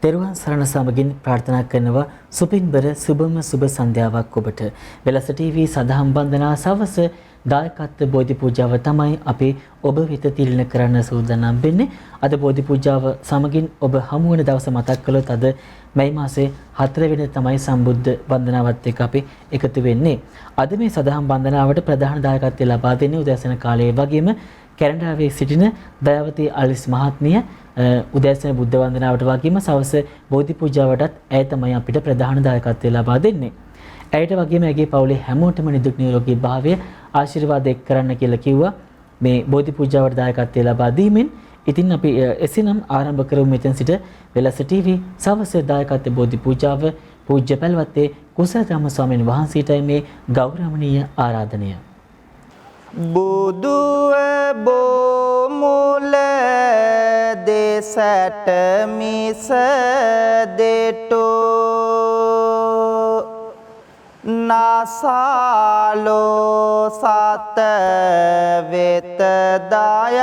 තෙරුවන් සරණ සමගින් ප්‍රාර්ථනා කරනවා සුපින්බර සුබම සුබ සන්ධ්‍යාවක් ඔබට. වෙලස ටීවී සදහම් වන්දනා සවස දායකත්ව බෝධි පූජාව තමයි අපි ඔබ වෙත තිළින කරන්න සූදානම් වෙන්නේ. අද බෝධි පූජාව සමගින් ඔබ හමු වෙන දවස මතක් කළොත් අද මැයි මාසේ 4 වෙනිදා තමයි සම්බුද්ධ වන්දනාවත් එක්ක අපි එකතු වෙන්නේ. අද මේ සදහම් වන්දනාවට ප්‍රධාන දායකත්වය ලබා දෙන්නේ උදෑසන කාලයේ වගේම කැනඩාවේ සිටින දයාවතී අලිස් මහත්මිය. උදෑසන බුද්ධ වන්දනාවට වගේම සවස බෝධි පූජාවටත් ඇය තමයි අපිට ප්‍රධාන දායකත්වය ලබා දෙන්නේ. ඇයට වගේම ඇගේ පවුලේ හැමෝටම නිදුක් නිරෝගී භාවය ආශිර්වාද එක් කරන්න කියලා කිව්වා මේ බෝධි පූජාවට දායකත්වය ලබා දීමෙන්. ඉතින් අපි එසේනම් ආරම්භ කරමු මෙතෙන් සිට වෙලස ටීවී සවස දායකත්ව බෝධි පූජාව පූජ්‍ය පැලවත්තේ කුසලධම්ම ස්වාමීන් වහන්සේටයි මේ ගෞරවණීය ආරාධනය. බුදුව බොමුල දෙසට මිස දෙටෝ නාසාලෝ සත වෙත දයාවෙනි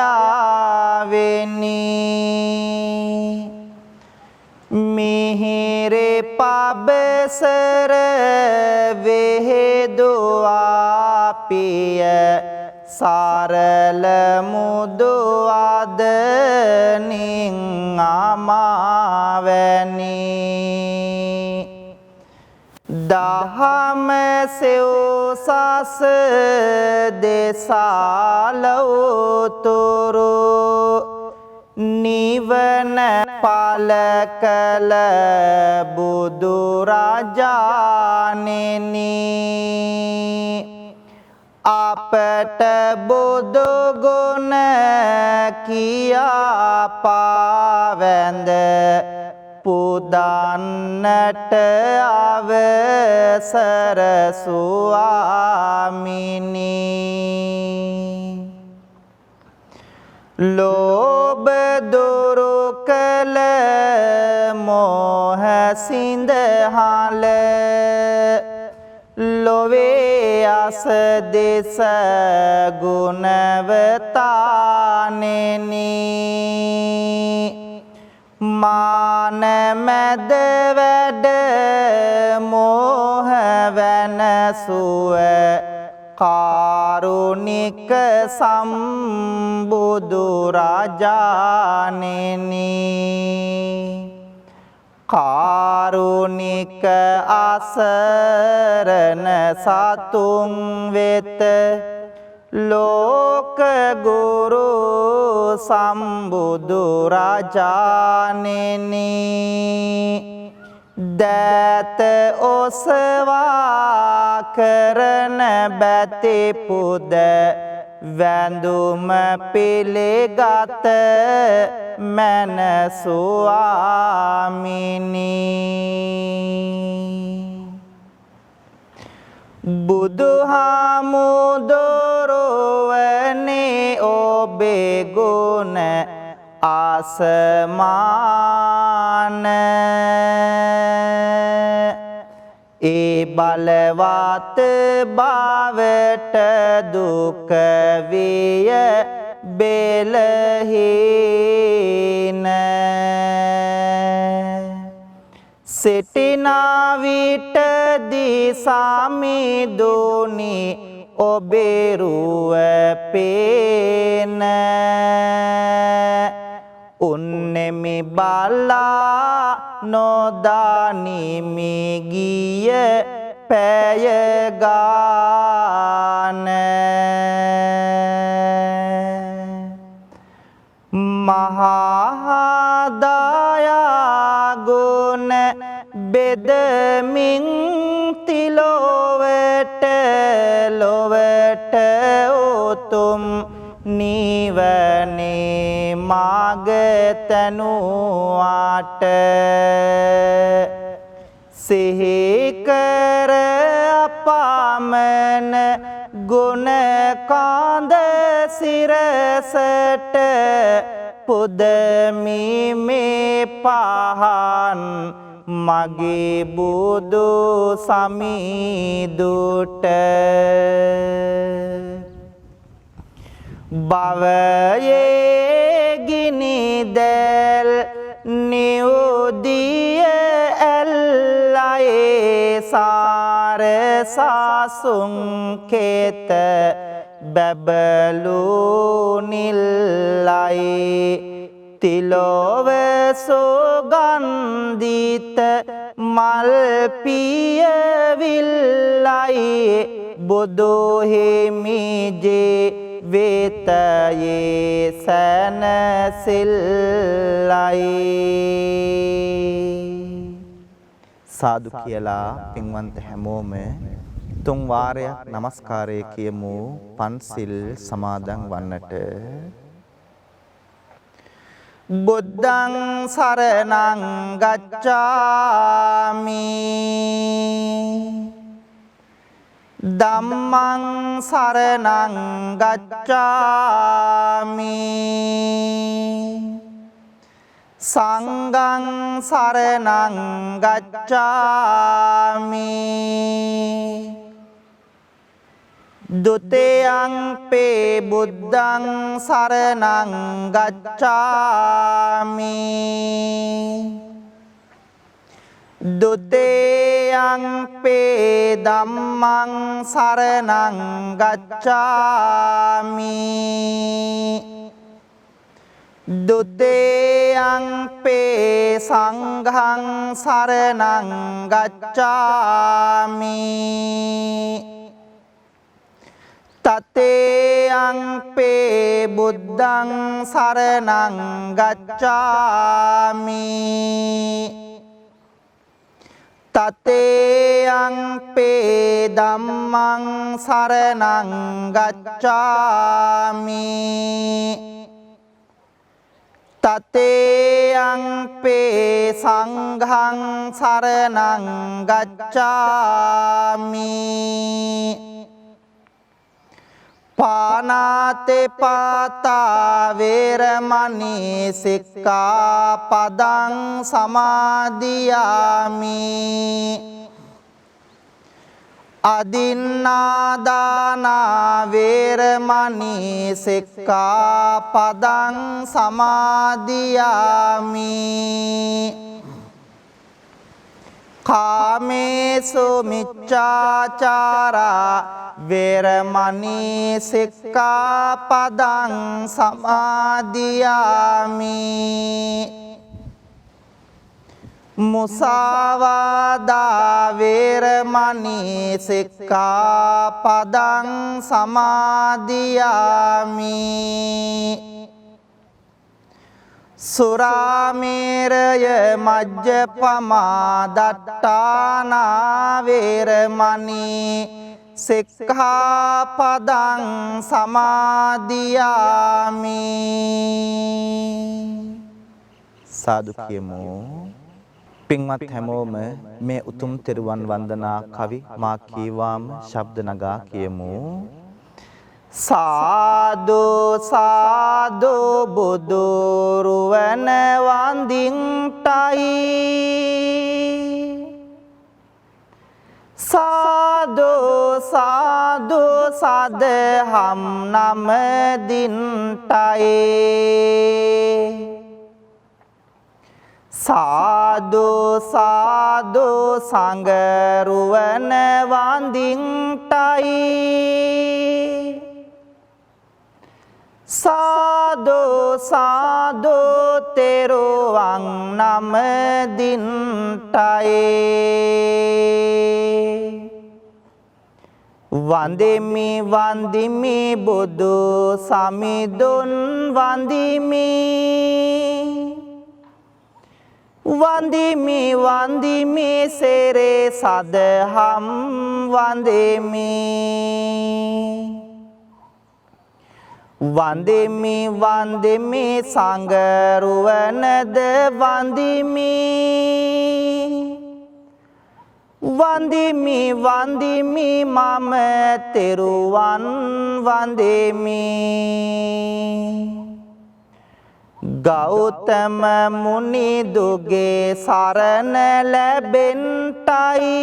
මිහිරේ පබසර වේදුවා පිය සරල මුදු අදනින් අමාවැනි දහම සෙව්සස දෙසාලවතුරු නිවන පල කළ බුදු රජාණෙනි අපට බුදු ගුණ කියා පාවැඳ පුදන්නට අවසර ස්වාමිනි ලෝභ දුරු කළ මෝහ සිඳහල ලොවේ අස දෙස ගුණවතානෙනි මාන මැද වැඩ මෝහ වෙනසුව කාරුණික සම්බුදු රජාණෙනි කාරුණික අසරණ සතුන් වෙත ලෝක ගුරු සම්බුදු රජාණෙනි දත ඔසවා කරන බැති පුද වැඳුම පිළිගත මන ස්වාමිනි බුදුහාමුදුරුවනේ ඔබේ ගුණ ආසමාන ඒ බලවත් බවට දුක විය බෙලහීන සිටිනා විටදී සමිඳුනි ඔබේ රුව පේන උන්නෙමි බලා නොදානිමි ගිය පැය ගාන මහා දයා ගුණ බෙදමින් තිලොවට ලොවට උතුම් නිවනේ මාග තනුවාට සිහි කර අපමණ ගුණ කාන්ද සිරසට පුදමි මේ පහන් මගේ බුදු සමිඳුට භවයේ ගිනි දැල් නියුදී සාසුන් කේත බැබලු නිල්ලයි තිලොව සුගන්ධිත මල් පියවිල්ලයි බුදු හිමිජේ වේතයේ සැනසෙල්ලයි. සාදු කියලා පින්වන්ත හැමෝම තුන් වාරයක් নমස්කාරය කියමු පන්සිල් සමාදන් වන්නට. බුද්ධං සරණං ගච්ඡාමි ධම්මං සරණං ගච්ඡාමි සංඝං සරණං ගච්ඡාමි ဒုတိယံ පේ බුද්ධං සරණං ගච්ඡාමි ဒုတိယံ පේ ධම්මං සරණං ගච්ඡාමි ဒုတိယံ පේ සංඝං සරණං ගච්ඡාමි තතේයං බුද්ධං සරණං ගච්ඡාමි තතේයං ධම්මං සරණං ගච්ඡාමි තතේයං සංඝං සරණං ගච්ඡාමි පානාතේ පාතා වේරමණී සික්ඛාපදං සමාදියාමි අදින්නාදානා වේරමණී සික්ඛාපදං සමාදියාමි කාමේසු මිච්ඡාචාරා වේරමණී සික්ඛාපදං සමාදියාමි මුසාවාදා වේරමණී සික්ඛාපදං සමාදියාමි සුරාමේරය මජ්ජපමා දට්ඨානා වේරමණී සික්ඛාපදං සමාදියාමි සාදු කියමු. පින්වත් හැමෝම මේ උතුම් තෙරුවන් වන්දනා කවි මා කීවාම ශබ්ද නගා කියමු. සාදු සාදු බුදු රුවන වන්දින්ටයි සාදු සාදු සදහම් නමදින්ටයි සාදු සාදු සංගරුවන වන්දින්ටයි සාදු සාදු තෙරුවන් නමදින්ටයි වන්දිමි වන්දිමි බුදු සමිඳුන් වන්දිමි වන්දිමි වන්දිමි සෙරේ සදහම් වන්දිමි වන්දිමි වන්දිමි සංගරුවනද වන්දිමි වන්දිමි වන්දිමි මම තෙරුවන් වන්දිමි ගෞතම මුනි දුගේ සරණ ලැබෙන්ටයි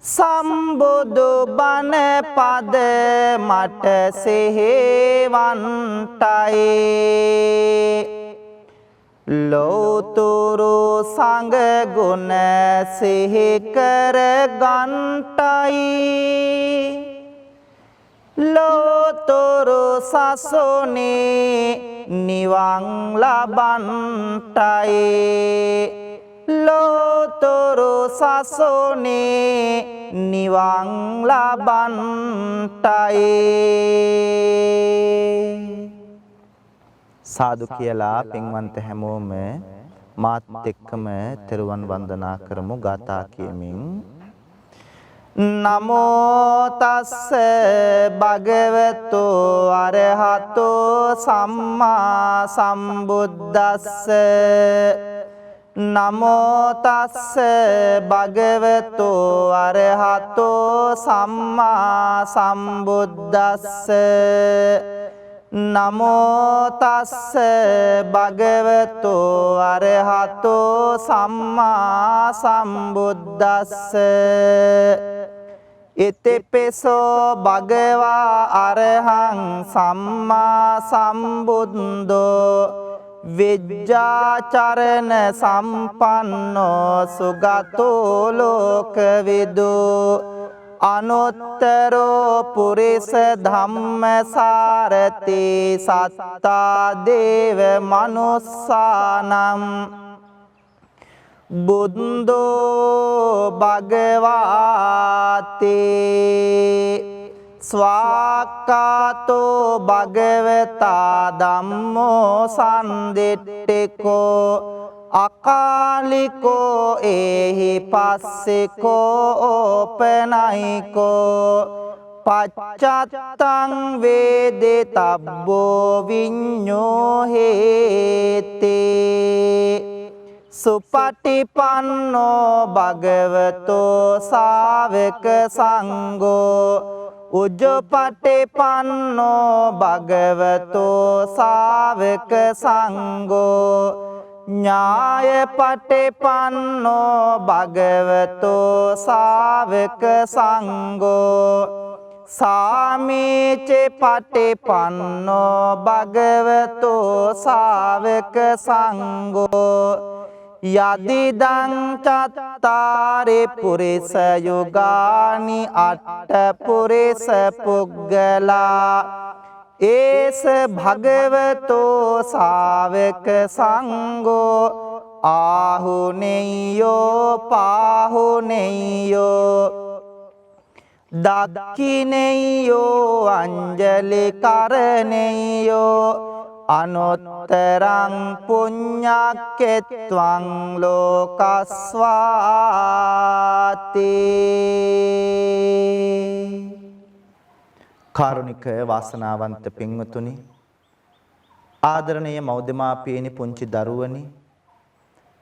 සම්බුදු බණ පද මට සෙහෙවන්ටයි ලෝතුරු සංඝ ගුණ සිහි කර ගන්ටයි ලෝතුරු සසුනේ නිවන් ලබන්ටයි ලෝතුරු සසුනේ නිවන් ලබන්ටයි සාදු කියලා පින්වන්ත හැමෝම මාත් එක්කම තෙරුවන් වන්දනා කරමු ගාථා කියමින් නමෝ තස්ස භගවතු අරහතෝ සම්මා සම්බුද්දස්ස නමෝ තස්ස භගවතු අරහතෝ සම්මා සම්බුද්දස්ස නමෝ තස්ස භගවතු අරහතෝ සම්මා සම්බුද්දස්ස ඉතිපිසෝ භගවා අරහං සම්මා සම්බුද්දෝ විජ්ජාචරණ සම්පන්නෝ සුගතෝ ලෝකවිදු අනුත්තරෝ පුරිස ධම්මසාරති සත්තා දේව මනුස්සානම් බුද්ධෝ භගවාති ස්වාක්ඛාතෝ භගවතා ධම්මෝ සම්දිට්ඨිකෝ අකාලිකෝ ඒහි පස්සිකෝ ඕපනයිකෝ පච්චත්තං වේදිතබ්බෝ විඤ්ඤෝ හේති සුපටිපන්නෝ භගවතෝ ශාවක සංඝෝ උජ්ජපටිපන්නෝ භගවතෝ ශාවක සංඝෝ ඥායපටිපන්නෝ භගවතෝ ශාවක සංඝෝ සාමීච පටිපන්නෝ භගවතෝ ශාවක සංඝෝ යදිදං චත්තාරි පුරිස යුගානි අට්ඨ පුරිස පුග්ගලා ඒස භගවතෝ ශාවක සංඝෝ ආහුනේයෝ පාහුනේයෝ දක්ඛිනේයෝ අංජලි කරණේයෝ අනුත්තරං පුඤ්ඤක්කෙත්වං ලෝකස්වාති කාරුණික වාසනාවන්ත පින්වතුනි ආදරණීය මව්දෙමාපියනි පුංචි දරුවනි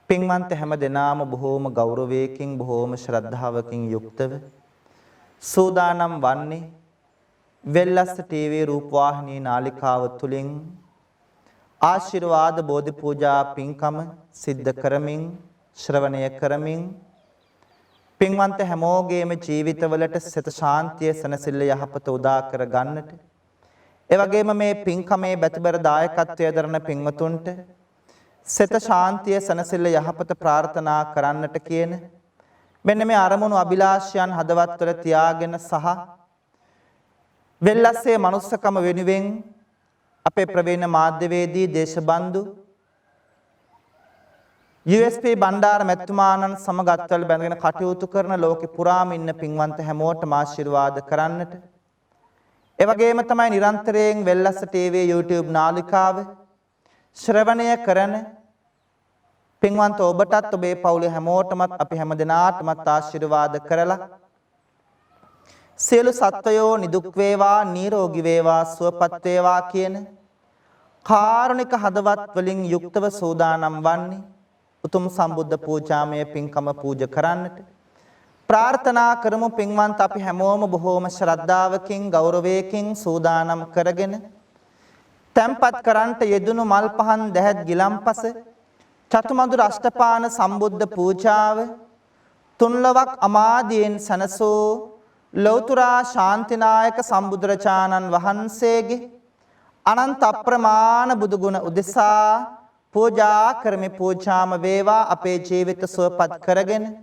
පින්වන්ත හැම දෙනාම බොහෝම ගෞරවයකින් බොහෝම ශ්‍රද්ධාවකින් යුක්තව සූදානම් වන්නේ වෙල්ලස්ස ටීවී රූපවාහිනී නාලිකාව තුලින් ආශිර්වාද බෝධි පූජා පින්කම සිද්ධ කරමින් ශ්‍රවණය කරමින් පින්වන්ත හැමෝගේම ජීවිතවලට සිත ශාන්තිය සනසිල්ල යහපත උදා කර ගන්නට ඒ වගේම මේ පින්කමේ බැතිබර දායකත්වයේ දරන පින්වතුන්ට සිත ශාන්තිය සනසිල්ල යහපත ප්‍රාර්ථනා කරන්නට කියන මෙන්න මේ අරමුණු අභිලාෂයන් හදවත්වල තියාගෙන සහ වෙල්ලස්සේ මනුස්සකම වෙනුවෙන් අපේ ප්‍රවීණ මාධ්‍යවේදී දේශබන්දු USP බණ්ඩාර මැතිතුමාණන් සමග අත්වල බැඳගෙන කටයුතු කරන ලෝකෙ පුරාම ඉන්න පින්වන්ත හැමෝටම ආශිර්වාද කරන්නට ඒ වගේම තමයි නිරන්තරයෙන් වෙල්ලස්ස ටීවී YouTube නාලිකාව ශ්‍රවණය කරන පින්වන්ත ඔබටත් ඔබේ පවුලේ හැමෝටමත් අපි හැමදෙනාටමත් ආශිර්වාද කරලා සියලු සත්වයෝ නිදුක් වේවා නිරෝගී වේවා සුවපත් වේවා කියන කාරුණික හදවත් වලින් යුක්තව සූදානම් වන්නේ උතුම් සම්බුද්ධ පූජාමය පින්කම පූජා කරන්නට ප්‍රාර්ථනා කරමු පින්වන්ත අපි හැමෝම බොහෝම ශ්‍රද්ධාවකින් ගෞරවයකින් සූදානම් කරගෙන තැන්පත් කරන්ට යෙදුණු මල් පහන් දැහැත් ගිලම්පස චතුමදුර අෂ්ටපාන සම්බුද්ධ පූජාව තුන්ලවක් අමාදියෙන් සනසෝ ලෞතුරා ශාන්තිනායක සම්බුදුරජාණන් වහන්සේගේ අනන්ත අප්‍රමාණ බුදුගුණ උදෙසා පූජා කරමි පූජාම වේවා අපේ ජීවිත සුවපත් කරගෙන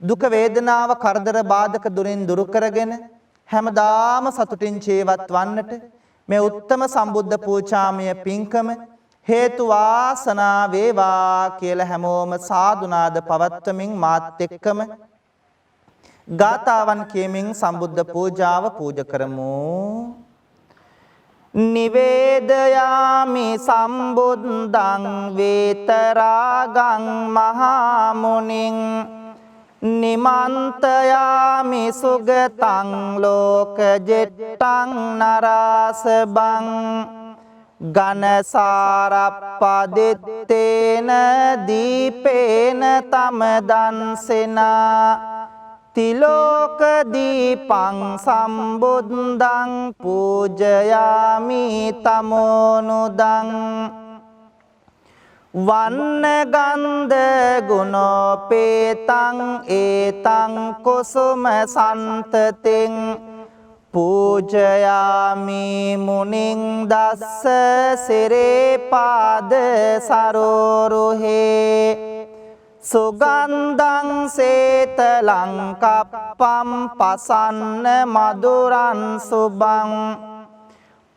දුක වේදනාව කරදර බාධක දුරින් දුරු කරගෙන හැමදාම සතුටින් ජීවත් වන්නට මේ උත්තම සම්බුද්ධ පූජාමය පින්කම හේතු වාසනා වේවා කියලා හැමෝම සාදුනාද පවත්වමින් මාත් එක්කම ගාතාවන් කියමින් සම්බුද්ධ පූජාව පූජ කරමු. නිවේදයාමි සම්බුද්ධං වේතරාගං මහා මුනිං නිමන්තයාමි සුගතං ලෝකජෙට්ටං නරාසබං ගනසාරප්පදිත්තේන දීපේන තමදන්සෙනා තිලෝක දීපං සම්බුද්ධං පූජයාමි තමෝනුදං වන්න ගන්ධ ගුණෝපේතං ඒතං කුසුම සන්තතින් පූජයාමි මුනිං දස්ස සිරේපාද සරෝරුහේ සුගන්ධං සේතලං කප්පම් පසන්න මధుරං සුබං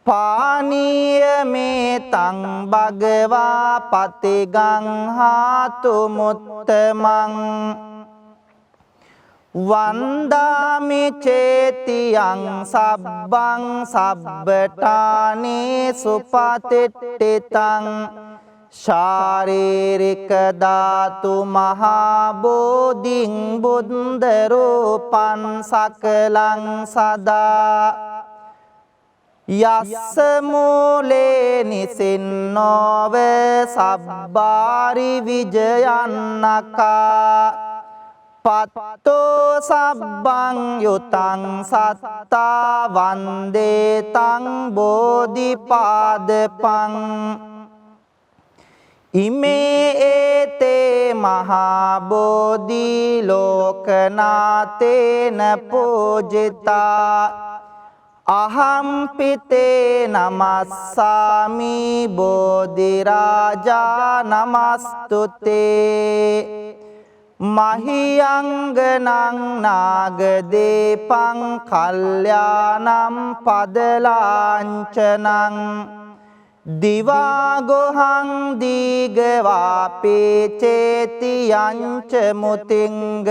පානීයමේතං භගවා පතිගං හාතු මුත්තමං වන්දාමි චේතියං සබ්බං සබ්බටානේ සුපතිට්ඨිතං ශාරීරික ධාතු මහා බෝධිං බුද්ධ රූපං සකලං සදා යස්ස මූලේ නිසින්නෝව සබ්බාරි විජයන්නකා පත්තෝ සබ්බං යුතං සත්තා වන්දේතං බෝධිපාදපං ඉමේ ඒතේ මහා බෝධි ලෝකනාතේන පූජිතා අහම්පිතේ නමස්සාමි බෝධි රාජා නමස්තුතේ මහියංගනං නාගදීපං කල්යාණං පදලාංචනං දිවාගොහං දීගවාපේ චේතියංච මුතිංගනං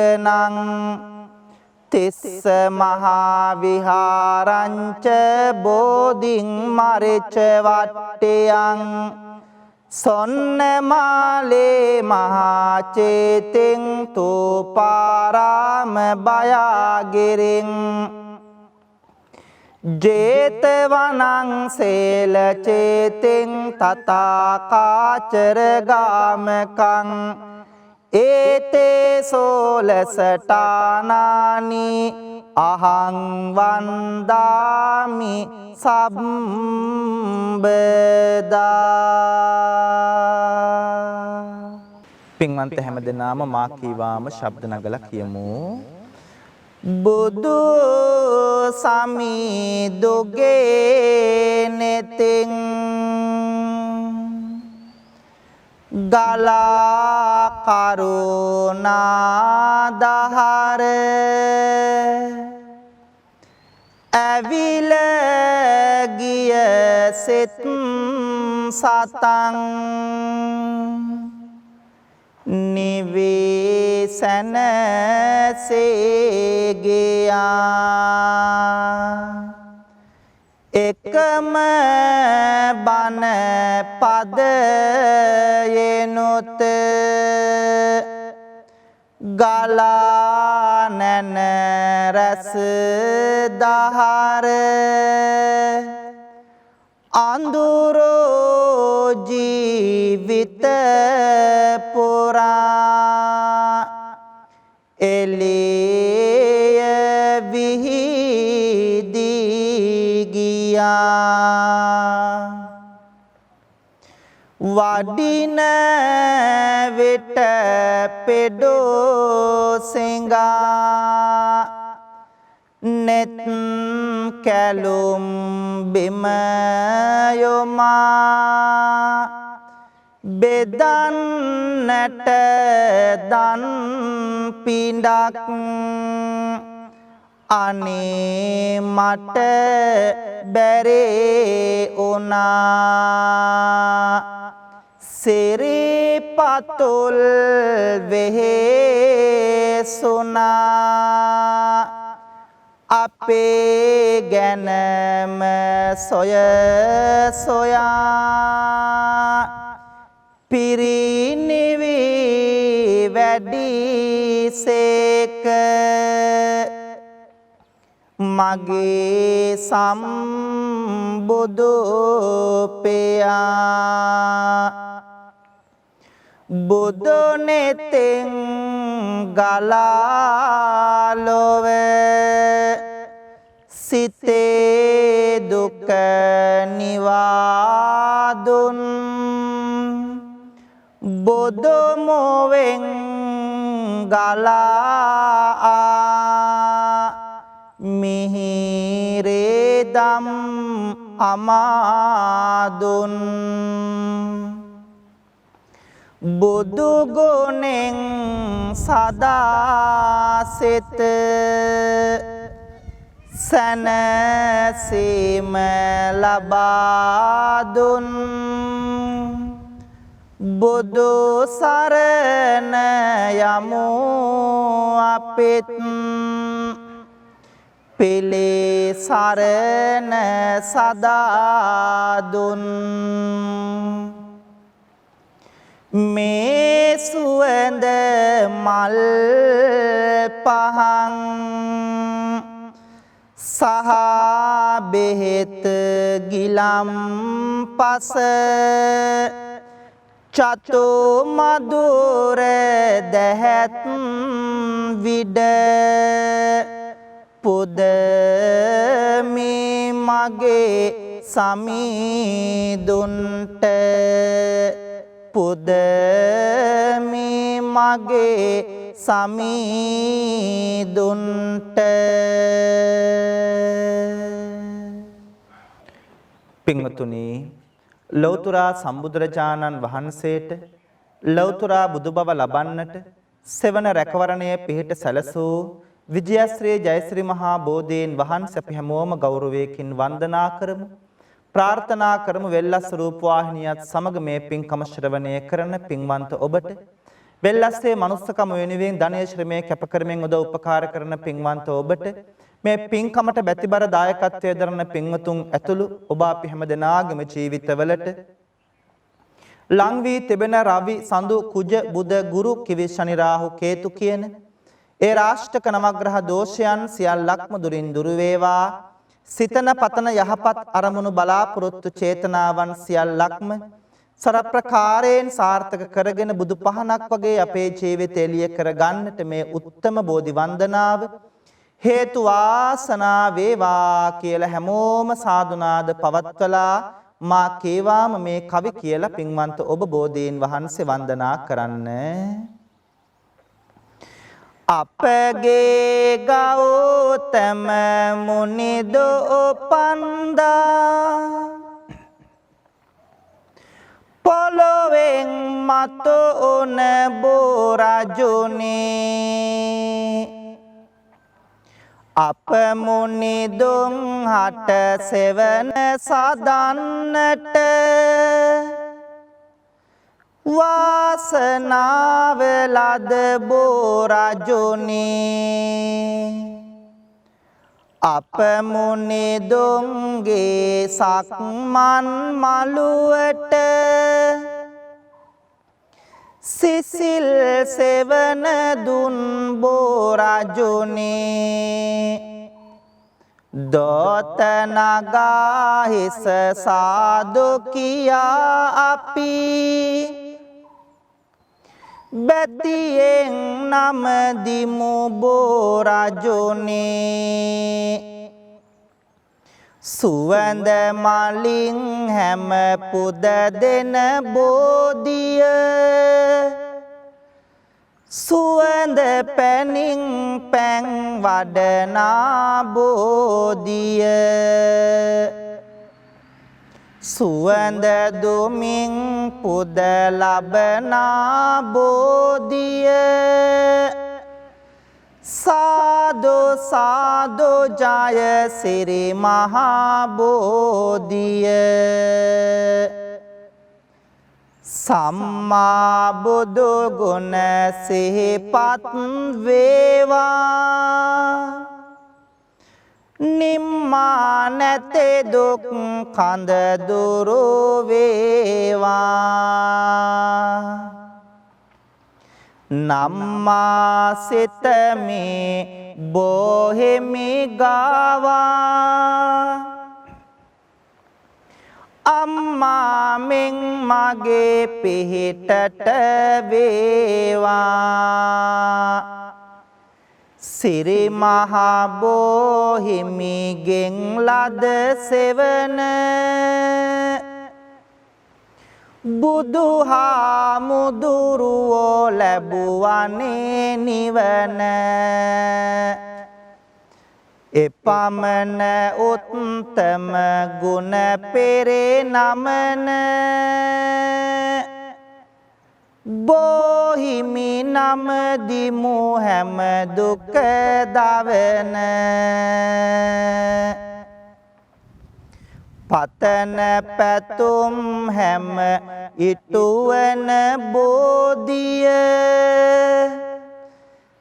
තිස්ස මහා විහාරංච බෝධින් මරිච වට්ටයං සොන්නමාලේ මහා චේතින් තූපාරාම බයාගිරින් ජේතවනං සේල චේතින් තථාකාචර ගාමකං ඒතේ සෝලසටානානි අහං වන්දාමි සම්බදා. පින්වන්ත හැමදෙනාම මා කීවාම ශබ්ද නගලා කියමු. බුදු සමිදුගේ නෙතින් ගලා කරුණාදහර ඇවිල ගිය සිත් සතං නිවේසන සේගයා එකම බණ පදයෙනුත ගලා නැන රස දහර අඳුරෝ ජීවිත පුරා එළිය විහිදී ගියා වඩින විට පෙඩෝ සිඟා නෙත් කැලුම් බිම යොමා බෙදන්නට දන් පිඬක් අනේ මට බැරේ උනා සිරිපතුල් වෙහෙසුනා අපේ ගැනම සොය සොයා පිරිනිවි වැඩිසේක මගේ සම්බුදු පියා බුදු නෙතෙන් ගලා ලොව සිතේ දුක නිවාදුන් බුදු මොවෙන් ගලා මිහිරේ දම් අමාදුන් බුදු ගුණෙන් සදා සිත සැනසීම ලබා දුන් බුදු සරණ යමු අපිත් පෙළේ සරණ සදා දුන් මේ සුවඳ මල් පහන් සහ බෙහෙත් ගිලම් පස චතු මధుර දැහැත් විඩ පුදමි මගේ සමීදුන්ට පුදමි මගේ සමීදුන්ට පින්වතුනි ලෞතර සම්බුදුරජාණන් වහන්සේට ලෞතර බුදු බව ලබන්නට සෙවන රැකවරණය පිහිට සැලසූ විජයශ්‍රී ජයශ්‍රී මහා බෝධීන් වහන්සේ අපි හැමෝම ගෞරවයෙන් වන්දනා කරමු ප්‍රාර්ථනා කරමු වෙල්ලස් රූපවාහිනියත් සමග මේ පින්කම ශ්‍රවණය කරන පින්වන්ත ඔබට වෙල්ලස්සේ මනුස්සකම වෙනුවෙන් ධනය ශ්‍රමයේ කැප කරමින් උදව් උපකාර කරන පින්වන්ත ඔබට මේ පින්කමට බැතිබර දායකත්වයේ දරන පින්වතුන් ඇතුළු ඔබ අපි හැම දෙනාගේම ජීවිතවලට ලං වී තිබෙන රවි සඳු කුජ බුද ගුරු කිවි ශනි රාහු කේතු කියන ඒ රාෂ්ටක නවග්‍රහ දෝෂයන් සියල්ලක්ම දුරින් දුරු වේවා සිතන පතන යහපත් අරමුණු බලාපොරොත්තු චේතනාවන් සියල්ලක්ම සරප්‍රකාරයෙන් සාර්ථක කරගෙන බුදු පහනක් වගේ අපේ ජීවිතය එළිය කර ගන්නට මේ උත්තම බෝධි වන්දනාව හේතු වාසනා වේවා කියලා හැමෝම සාදුනාද පවත්වලා මා කේවාම මේ කවි කියලා පින්වන්ත ඔබ බෝධීන් වහන්සේ වන්දනා කරන්න. අපගේ ගෞතම මුනිදෝ පන්දා පොළොවෙන් මතු උන බෝරජුනේ අප මුනිදුන් හට සෙවන සදන්නට වාසනාව ලද බෝරජුනේ අප මුනිදුන්ගේ සක්මන් මළුවට සිසිල් සෙවන දුන් බෝරජුනේ දොත නගා හිස සාදු කියා අපි බැතියෙන් නම දිමු බෝරජුනේ සුවඳ මලින් හැම පුද දෙන බෝධිය සුවඳ පැනින් පැන් වඩනා බෝධිය සුවඳ දුමින් පුද ලබනා බෝධිය සාදු සාදු ජය සිරි මහා බෝධිය සම්මා බුදු ගුණ සිහිපත් වේවා නිම්මා නැතේ දුක් කඳ දුරු වේවා නම්මා සිතමේ බොහෙමි ගාවා අම්මා මෙන් මගේ පිහිටට වේවා සිරි මහා බෝහිමිගෙන් ලද සෙවන බුදුහාමුදුරුවෝ ලැබුවනේ නිවන එපමණ උත්තම ගුණ පෙරේ නමන බෝහිමි නම දිමු හැම දුක දවන පතන පැතුම් හැම ඉටුවන බෝධිය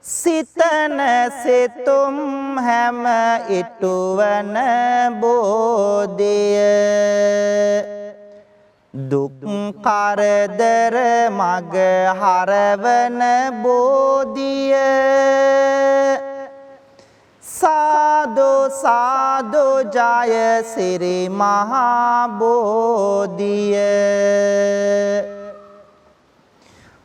සිතන සිතුම් හැම ඉටුවන බෝධිය දුක් කරදර මග හරවන බෝධිය සාදු සාදු ජය සිරි මහා බෝධිය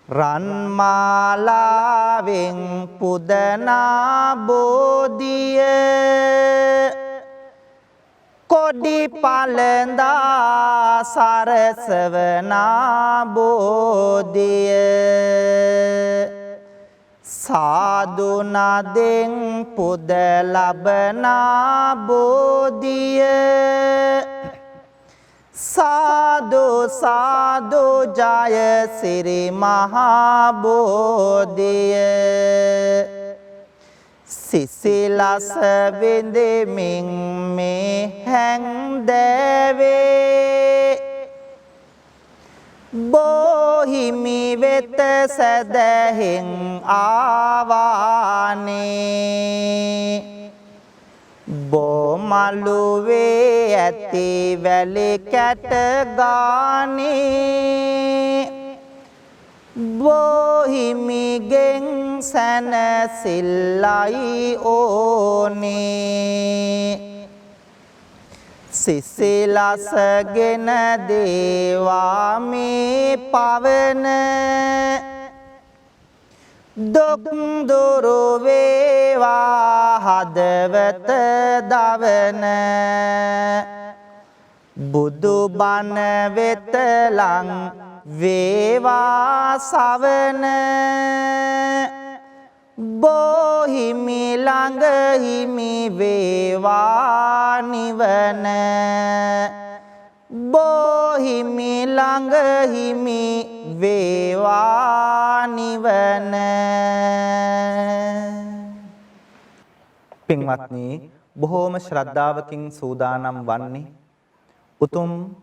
රන්මාලාවෙන් පුදනා බෝධිය කොඩි පළඳා සරසවනා බෝධිය සාදු නදෙන් පුද ලබනා බෝධිය සාදු සාදු ජය සිරි මහා බෝධිය සිසිලස විඳෙමින් මේ හැන්දෑවේ බෝහිමි වෙත සැදැහෙන් ආවානේ බෝමළුවේ ඇති වැලි කැට ගානේ බෝහිමිගෙන් සැනසිල්ලයි ඕනේ සිසිලසගෙන දේවා මේ පවන දුක් දුරු වේවා හදවත දවන බුදු බණ වෙත ලං වේවා සවන බෝහිමි ළඟ හිමි වේවා නිවන බෝහිමි ළඟ හිමි වේවා නිවන පින්වත්නි බොහෝම ශ්‍රද්ධාවකින් සූදානම් වන්නේ උතුම්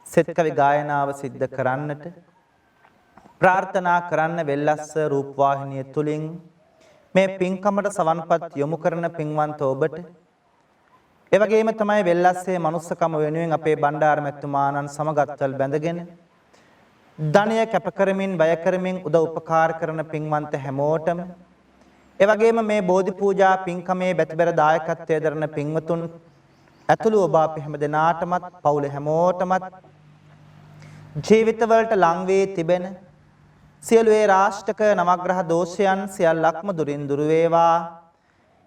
සෙත් කවි ගායනාව සිද්ධ කරන්නට ප්‍රාර්ථනා කරන්න වෙල්ලස්ස රූපවාහිනිය තුලින් මේ පින්කමට සවන්පත් යොමු කරන පින්වන්ත ඔබට ඒ වගේම තමයි වෙල්ලස්සේ මනුස්සකම වෙනුවෙන් අපේ බණ්ඩාර මැතිතුමාණන් සමගත්වල් බැඳගෙන ධනය කැප කරමින් වැය කරමින් උදව් උපකාර කරන පින්වන්ත හැමෝටම ඒ වගේම මේ බෝධි පූජා පින්කමේ බැතිබර දායකත්වයේ දරන පින්වතුන් ඇතුළු ඔබ අපි හැම දෙනාටමත් පවුලේ හැමෝටමත් ජීවිතවලට ලං වී තිබෙන සියලු ඒ රාෂ්ටක නවග්‍රහ දෝෂයන් සියල්ලක්ම දුරින් දුර වේවා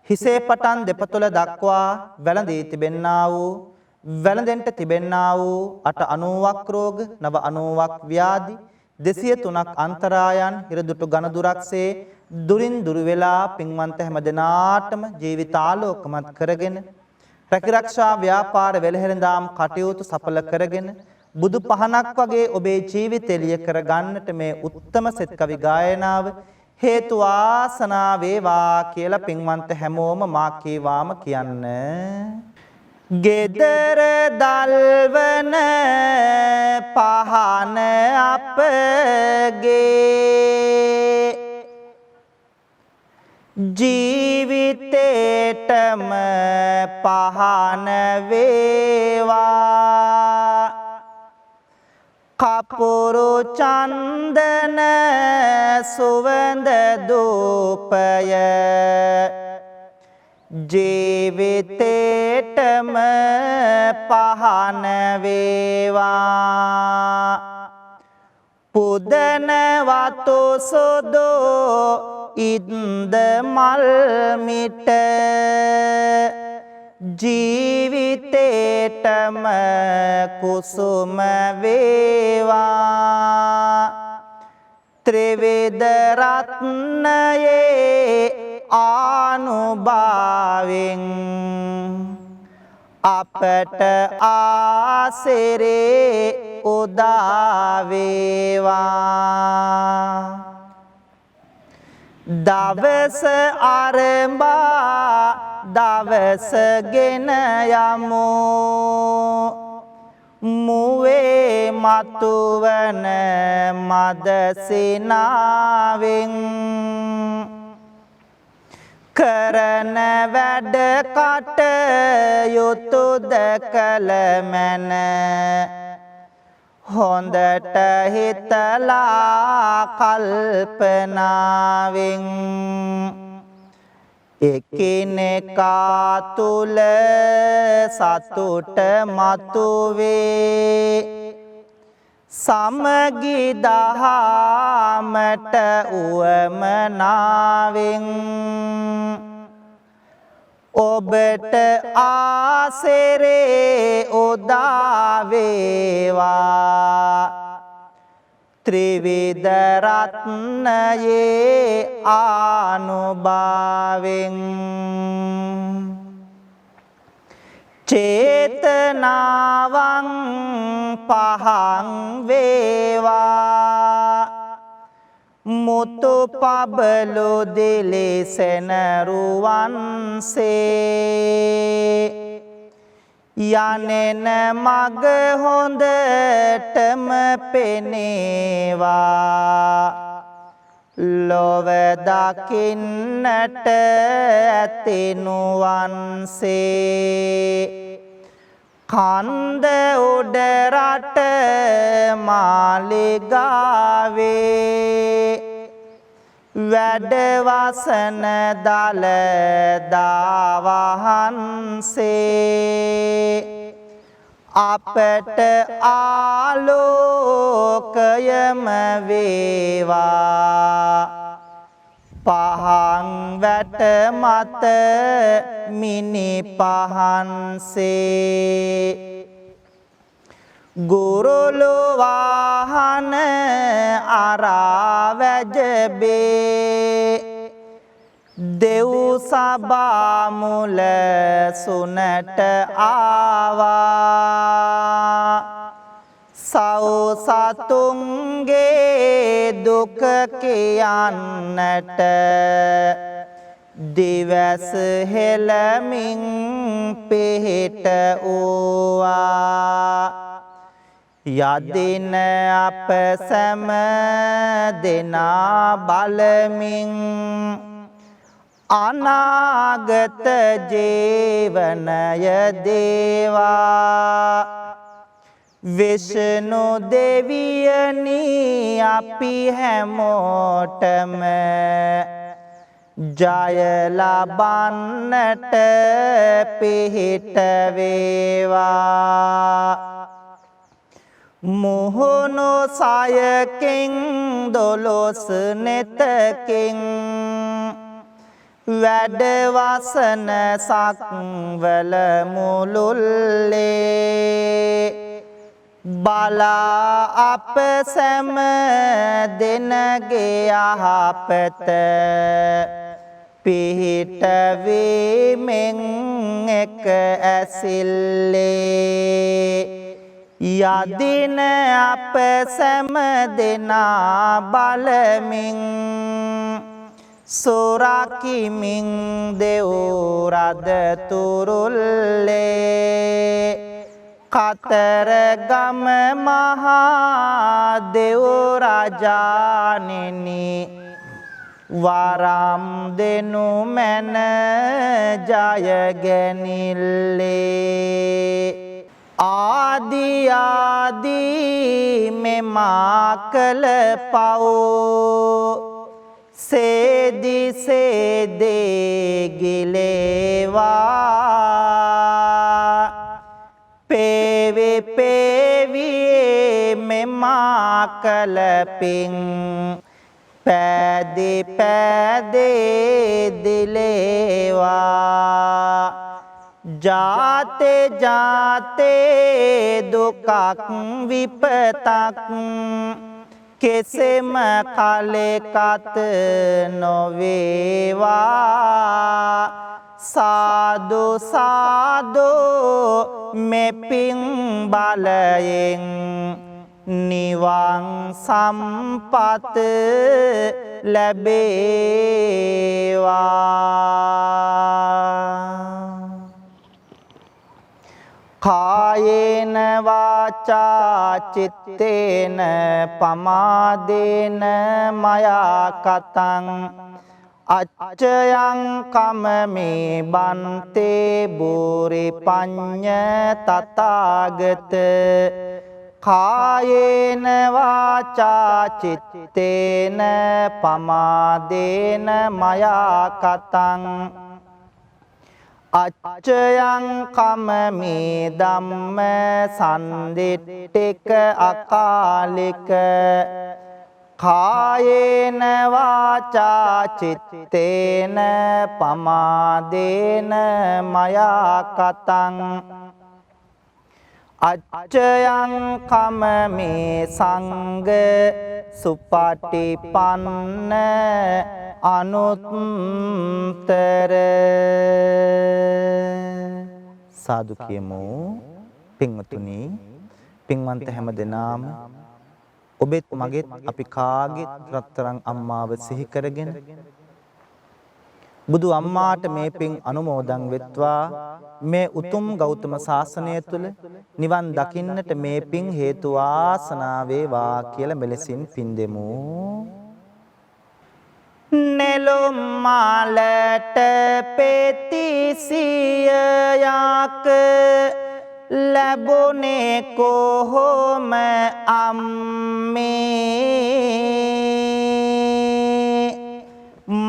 හිසේ පටන් දෙපතුල දක්වා වැළඳී තිබෙන්නා වූ වැළඳෙන්ට තිබෙන්නා වූ 890ක් රෝග 990ක් ව්‍යාධි 203ක් අන්තරායන් හිරදුටු ඝනදුරක්සේ දුරින් දුර වෙලා පින්වන්ත හැම දෙනාටම ජීවිතාලෝකමත් කරගෙන රැකිරක්ෂා ව්‍යාපාර වෙළහෙළඳාම් කටයුතු සඵල කරගෙන බුදු පහනක් වගේ ඔබේ ජීවිතය එළිය කර ගන්නට මේ උත්තම සෙත් කවි ගායනාව හේතු වාසනා වේවා කියලා පින්වන්ත හැමෝම මා කීවාම කියන්න. ගෙදර දල්වන පහන අපගේ ජීවිතේටම පහන වේවා කපුරු චන්දන සුවඳ දූපය ජීවිතේටම පහන වේවා පුදන වතු සුදෝ ඉන්ද මල් මිට ජීවිතේටම කුසුම වේවා ත්‍රිවිධ රත්නයේ ආනුභාවෙන් අපට ආසිරේ උදා වේවා දවස ආරම්භා දවස ගෙන යමු මුවේ මතුවන මදසිනාවෙන් කරන වැඩ කටයුතු දැකල මැන හොඳට හිතලා කල්පනාවෙන් එකිනෙකා තුල සතුට මතුවේ සමගි දහමට උවමනාවෙන් ඔබට ආසිරේ උදා වේවා ත්‍රිවිධ රත්නයේ ආනුභාවෙන් චේතනාවං පහං වේවා මුතු පබලු දිලිසෙන රුවන්සේ යනෙන මග හොඳටම පෙනේවා ලොව දකින්නට ඇතිනුවන්සේ කන්ද උඩ රට මාලිගාවේ වැඩවසන දළදා වහන්සේ අපට ආලෝකයම වේවා පහන් වැට මත මිනි පහන්සේ ගුරුලු වාහන අරා වැජබේ දෙව් සභා මුල සුනට ආවා සව් සතුන්ගේ දුක කියන්නට දිවස හෙළමින් පිහිට වූවා යදින අප සැම දෙනා බලමින් අනාගත ජීවනය දේවා විෂ්ණු දෙවියනි අපි හැමෝටම ජය ලබන්නට පිහිට වේවා මුහුණු සයකින් දොළොස් නෙතකින් වැඩවසන සක්වල මුළුල්ලේ බලා අප සැම දෙනගේ යහපත පිහිට වීමෙන් එක ඇසිල්ලේ යදින අප සැම දෙනා බලමින් සොරකිමින් දෙව් රද තුරුල්ලේ කතරගම මහා දෙව් රජාණෙනි වරම් දෙනු මැන ජයගැනිල්ලේ ආදී මෙමා කළ පව් සේදි සේදේ ගිලේවා පේවි පේවියේ මෙමා කළ පිං පැදි පැදේ දිලේවා ජාතේ ජාතේ දුකක් විපතක් කෙසෙම කලෙකත නොවේවා සාදු සාදු මෙපින් බලයෙන් නිවන් සම්පත ලැබේවා කායේන වාචා චිත්තේන පමාදේන මයා කතං අච්චයං කමමේ බන්තේ බෝරි පඤ්ඤ තථාගත කායේන වාචා චිත්තේන පමාදේන මයා කතං අච්චයං කමමේ ධම්ම සන්දිට්ඨික අකාලික කායේන වාචා චිත්තේන පමාදේන මයා කතං අච්චයං කමමේ සංඝ සුපටිපන්න අනුත්තර සාදු කියමු පින්වතුනි පින්වන්ත හැම දෙනාම ඔබෙත් මගෙත් අපි කාගෙත් රත්තරන් අම්මාව සිහි කරගෙන බුදු අම්මාට මේ පින් අනුමෝදන් වෙත්වා මේ උතුම් ගෞතම සාසනය තුල නිවන් දකින්නට මේ පින් හේතු වාසනා වේවා කියලා මෙලෙසින් පින් දෙමු නෙළුම් මාලට පෙතිසියක් ලැබුණේ කොහොම අම්මේ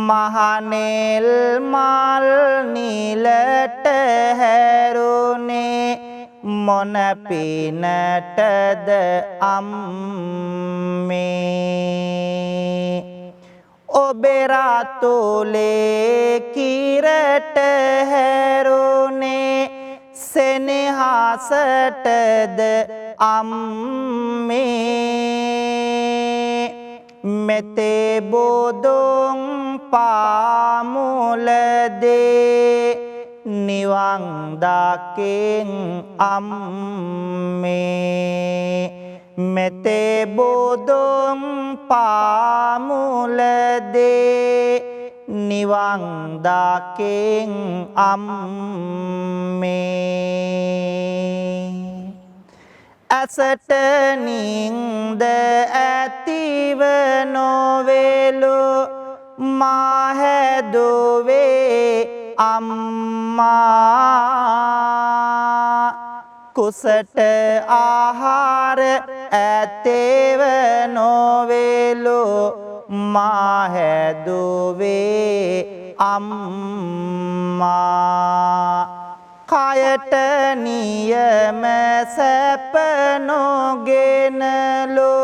මහනෙල් මල් නිලට හැරුණේ මොන පිනටද අම්මේ ඔබේ රාතුලේ කිරට හැරුණේ සෙනෙහසටද අම්මේ මෙතේ බෝදුන් පාමුලදේ නිවන් දකින් අම්මේ මෙතේ බෝදුන් පාමුලදේ නිවන් දකින් අම්මේ ඇසට නින්ද ඇතිව නොවේලු මා හැදුවේ අම්මා කුසට ආහාර ඇතේව නොවේලු මා හැදුවේ අම්මා කයට නියම සැප නොගෙනලු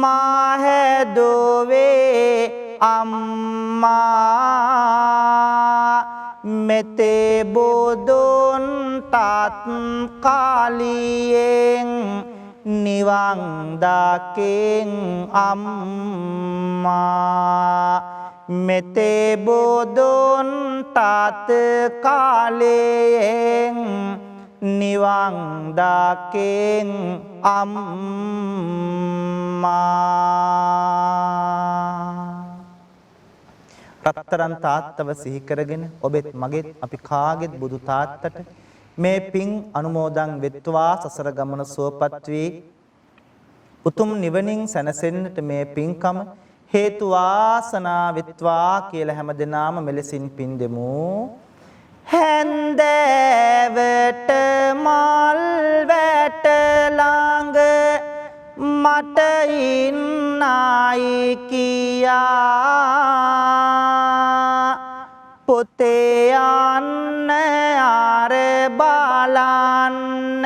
මා හැදුවේ අම්මා මෙතේ බුදුන් තත් කාලියෙන් නිවන් දකින් අම්මා මෙතේ බෝධොන් තාත කාලයෙන් නිවන් දාකෙන් අම්මා. රත්තරන් තාත්තව සිහි කරගෙන ඔබෙත් මගෙත් අපි කාගෙත් බුදු තාත්තට මේ පින් අනුමෝදන් වෙත්වා සසර ගමන සුවපත් වී උතුම් නිවනින් සැනසෙන්නට මේ පින්කම හේතු වාසනා වෙත්වා කියලා හැමදෙනාම මෙලෙසින් පින් දෙමු. හැන්දෑවට මල් වැට ළඟ මට ඉන්නයි කියා පොතේ යන්න ආර බලන්න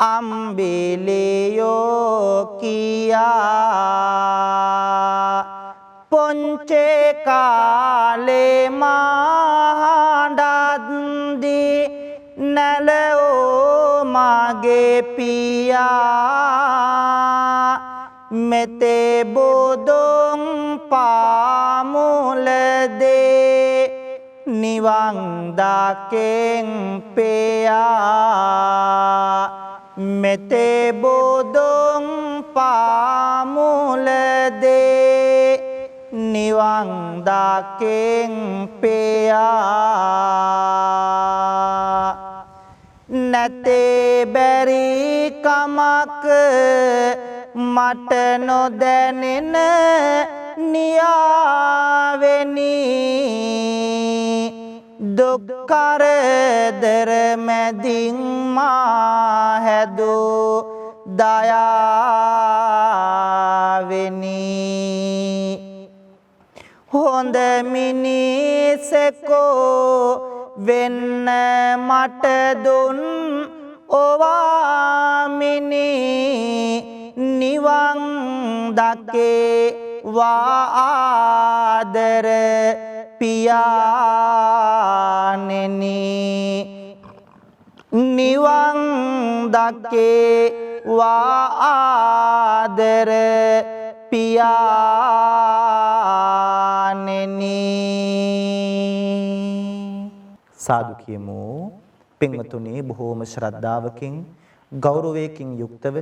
අම්බිලියෝ කියා පොන්චේ කාලේ මහඬද්දි නැලෝ මගේ පියා මෙතේ බෝධොන් පාමුලදේ නිවන් දාකෙන් පෙයා මෙතේ බෝධොන් පාමුලදේ නිවන් දාකෙන් පෙයා නැතේ බැරි කමක් මට නොදැනෙන නියාවෙනි දුක් කරදර මැදින් මා හැදූ දයාවෙනි හොඳ මිනිසෙකෝ වෙන්න මට දුන් ඔවාමිනි නිවන් දකේ වාදර පියාණෙනි නිවන් දකේ වාදර පියාණෙනි සාදු කියමු. පින්වතුනි බොහෝම ශ්‍රද්ධාවකින් ගෞරවයකින් යුක්තව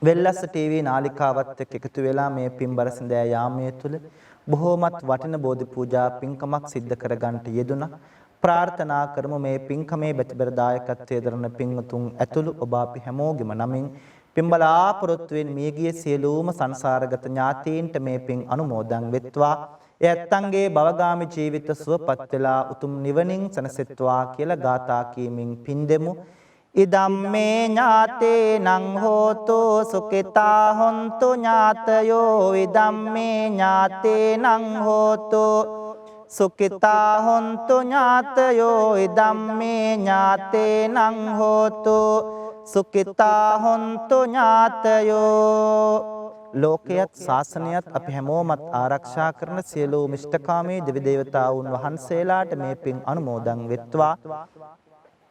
වෙල්ලස්ස ටීවී නාලිකාවත් එක්ක එකතු වෙලා මේ පින්බර සඳෑ යාමයේ තුල බොහෝමත් වටින බෝධි පූජා පින්කමක් සිද්ධ කරගන්නට යෙදුණා. ප්‍රාර්ථනා කරමු මේ පින්කමේ බැතිබර දායකත්වයේ දරන පින්වතුන් ඇතුළු ඔබ අපි හැමෝගෙම නමින් පින්බලාපොරොත්තු වෙන මියගිය සියලුම සංසාරගත ඥාතීන්ට මේ පින් අනුමෝදන් වෙත්වා. ඒ ඇත්තන්ගේ භවගාමී ජීවිත සුවපත් වෙලා උතුම් නිවනින් සැනසෙත්වා කියලා ගාථා කීමින් පින් දෙමු. ඉදම්මේ ඥාතේනං හෝතු සුඛිතා හොන්තු ඥාතයෝ ඉදම්මේ ඥාතේනං හෝතු සුඛිතා හොන්තු ඥාතයෝ ඉදම්මේ ඥාතේනං හෝතු සුඛිතා හොන්තු ඥාතයෝ ලෝකයත් ශාසනයත් අපි හැමෝමත් ආරක්ෂා කරන සියලුම ඉෂ්ඨකාමී දෙවි දේවතාවුන් වහන්සේලාට මේ පින් අනුමෝදන් වෙත්වා.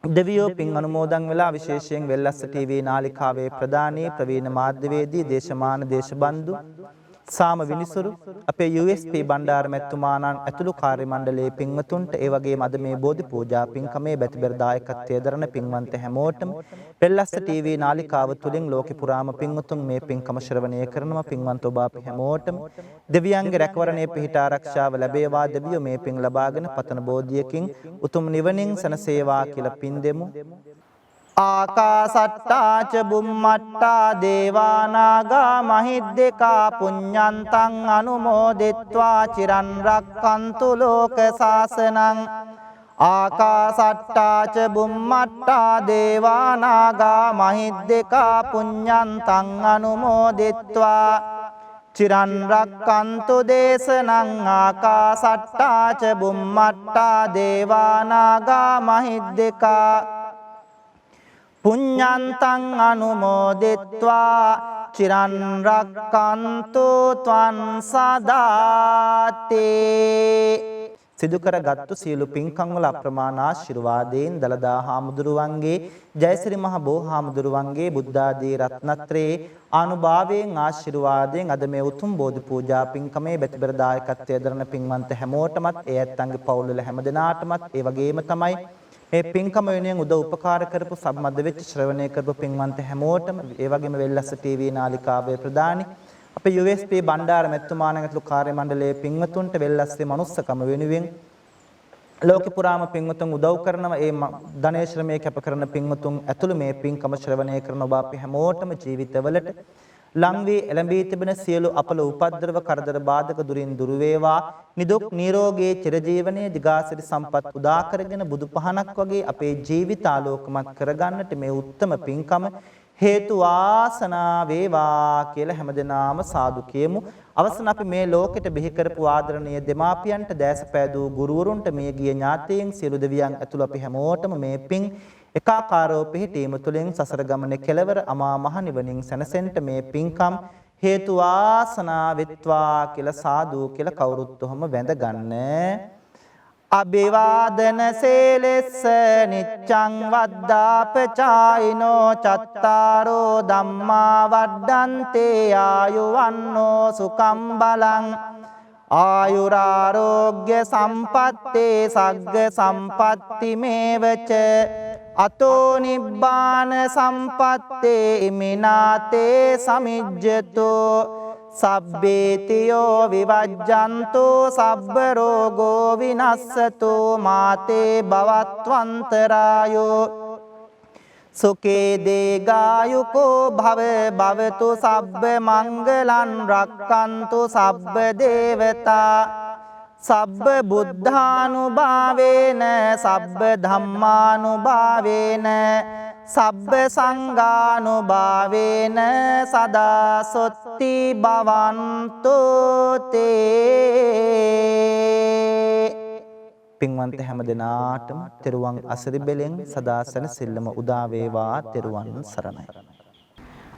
දෙවියෝ පින් අනුමෝදන් වෙලා විශේෂයෙන් වෙල්ලස්ස ටීවී නාලිකාවේ ප්‍රධානී ප්‍රවීණ මාධ්‍යවේදී දේශමාන දේශබන්දු සාම විනිසුරු අපේ USP බණ්ඩාර මැතිතුමාණන් ඇතුළු කාර්ය මණ්ඩලයේ පින්වතුන්ට ඒ වගේම අද මේ බෝධි පූජා පින්කමේ බැතිබර දායකත්වයේ දරන පින්වන්ත හැමෝටම වෙල්ලස්ස ටීවී නාලිකාව තුලින් ලෝකෙ පුරාම පින්වතුන් මේ පින්කම ශ්‍රවණය කරනවා. පින්වන්ත ඔබ අපි හැමෝටම දෙවියන්ගේ රැකවරණය පිහිට ආරක්ෂාව ලැබේවා. දෙවියෝ මේ පින් ලබාගෙන පතන බෝධියකින් උතුම් නිවනින් සැනසේවා කියලා පින් දෙමු. ආකාසට්ටා ච බුම්මට්ටා දේවා නාග මහිද්దికා පුඤ්ඤන්තං අනුමෝදිත්වා චිරන් රක්ඛන්තු ලෝක සාසනං ආකාසට්ටා ච බුම්මට්ටා දේවා නාග මහිද්దికා පුඤ්ඤන්තං අනුමෝදිත්වා චිරන් රක්ඛන්තු දේශනං ආකාසට්ටා ච බුම්මට්ටා දේවා නාග මහිද්దికා පුඤ්ඤන්තං අනුමෝදිත්වා චිරන් රක්ඛන්තු ත්වං සදාති සිදු කරගත්තු සියලු පින්කම් වල අප්‍රමාණ ආශිර්වාදයෙන් දලදා හාමුදුරුවන්ගේ ජයසිරි මහ බෝ හාමුදුරුවන්ගේ බුද්ධ ආදී රත්නත්‍රයේ ආනුභාවයෙන් ආශිර්වාදයෙන් අද මේ උතුම් බෝධි පූජා පින්කමේ බැතිබර දායකත්වයේ දරන පින්වන්ත හැමෝටමත් ඒ ඇත්තන්ගේ පවුල් වල හැම දෙනාටමත් ඒ වගේම තමයි මේ පින්කම වෙනුවෙන් උදව් උපකාර කරපු සම්මත වෙච්ච ශ්‍රවණය කරපු පින්වන්ත හැමෝටම ඒ වගේම වෙල්ලස්ස ටීවී නාලිකාවේ ප්‍රදානි අපේ USP බණ්ඩාර මෙතුමාණන්ගේතුළු කාර්ය මණ්ඩලයේ පින්වතුන්ට වෙල්ලස්සේ මනුස්සකම වෙනුවෙන් ලෝක පුරාම පින්වතුන් උදව් කරනවා ඒ ධනේ ශ්‍රමයේ කැප කරන පින්වතුන් ඇතුළු මේ පින්කම ශ්‍රවණය කරන ඔබ අපි හැමෝටම ජීවිතවලට ලං වී එළඹී තිබෙන සියලු අපල උපද්‍රව කරදර බාධක දුරින් දුර වේවා නිදුක් නිරෝගී චිරජීවනයේ දිගාසිරි සම්පත් උදා කරගෙන බුදු පහනක් වගේ අපේ ජීවිත ආලෝකමත් කරගන්නට මේ උත්තම පින්කම හේතු වාසනා වේවා කියලා හැමදෙනාම සාදු කියමු. අවසන් අපි මේ ලෝකෙට බිහි කරපු ආදරණීය දෙමාපියන්ට දැසපෑදූ ගුරුවරුන්ට මේ ගිය ඥාතීන් සියලු දෙවියන් ඇතුළු අපි හැමෝටම මේ පින් එකාකාරව පිහිටීම තුළින් සසර ගමනේ කෙලවර අමා මහ නිවනින් සැනසෙන්නට මේ පින්කම් හේතු වාසනා වෙත්වා කියලා සාදු කියලා කවුරුත් ඔහම වැඳ ගන්න. අභිවාදන සේලෙස්ස නිච්ඡං වද්දාපචායිනෝ චත්තාරෝ ධම්මා වඩ්ඩන්තේ ආයුවන්නෝ සුඛං බලං ආයුරාරෝග්‍ය සම්පත්තේ සග්ග සම්පatti මේවච අතෝ නිබ්බාන සම්පත්තේ ඉමිනාතේ සමිජ්ජතෝ සබ්බේතියෝ විවජ්ජන්තෝ සබ්බ රෝගෝ විනස්සතෝ මාතේ භවත්වන්තරායෝ සුඛේ දේගායුකෝ භව භවතු සබ්බ මංගලං රක්칸තු සබ්බ දේවතා සබ්බ බුද්ධානුභාවේන සබ්බ ධම්මානුභාවේන සබ්බ සංඝානුභාවේන සදා සොත්ති භවන්තු තේ. පින්වන්ත හැම දිනාටම තෙරුවන් අසරි බෙලෙන් සදා සැනසෙල්ලම උදා වේවා. තෙරුවන් සරණයි.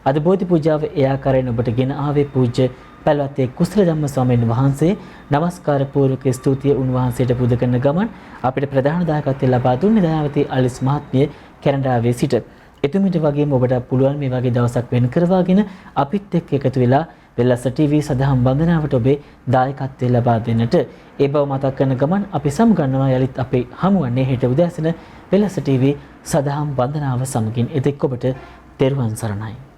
අද බෝධි පූජාව ඒ ආකාරයෙන් ඔබට ගෙන ආවේ පූජ්‍ය පැලවත්තේ කුසල ධම්ම ස්වාමීන් වහන්සේ. නමස්කාර පූර්වක ස්තුතිය උන්වහන්සේට පුද කරන ගමන් අපිට ප්‍රධාන දායකත්වය ලබා දුන්නේ දයාවතී අලිස් මහත්මිය කැනඩාවේ සිට. එතුමිට වගේම ඔබට පුළුවන් මේ වගේ දවසක් වෙන් කරවාගෙන අපිත් එක්ක එකතු වෙලා වෙල්ලස්ස ටීවී සදහම් වන්දනාවට ඔබේ දායකත්වය ලබා දෙන්නට. ඒ බව මතක් කරන ගමන් අපි සමුගන්නවා යලිත් අපේ හමුවන්නේ හෙට උදෑසන වෙල්ලස්ස ටීවී සදහම් වන්දනාව සමගින්. එතෙක් ඔබට තෙරුවන් සරණයි.